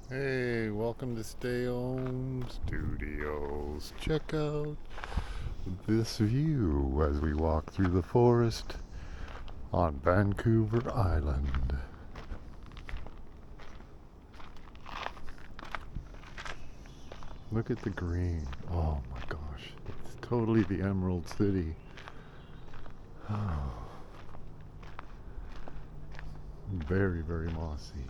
Hey, welcome to Stay Home Studios. Check out this view as we walk through the forest on Vancouver Island. Look at the green. Oh my gosh, it's totally the Emerald City. Oh, very, very mossy.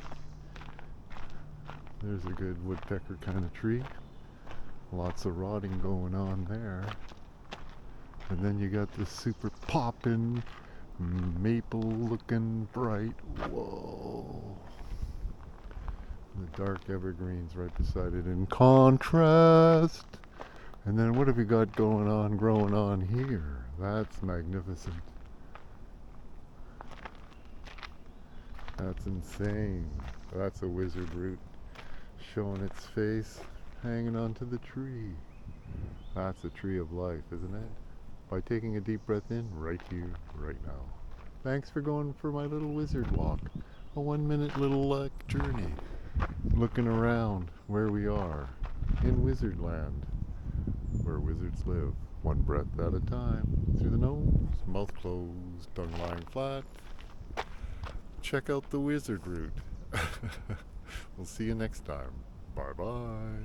There's a good woodpecker kind of tree. Lots of rotting going on there. And then you got this super poppin' maple looking bright. Whoa. The dark evergreens right beside it in contrast. And then what have we got going on, growing on here? That's magnificent. That's insane. That's a wizard root showing its face, hanging onto the tree. That's a tree of life, isn't it? By taking a deep breath in, right here, right now. Thanks for going for my little wizard walk. A 1 minute little journey. Looking around where we are in Wizardland, where wizards live. One breath at a time. Through the nose, mouth closed, tongue lying flat. Check out the wizard route. We'll see you next time. Bye bye.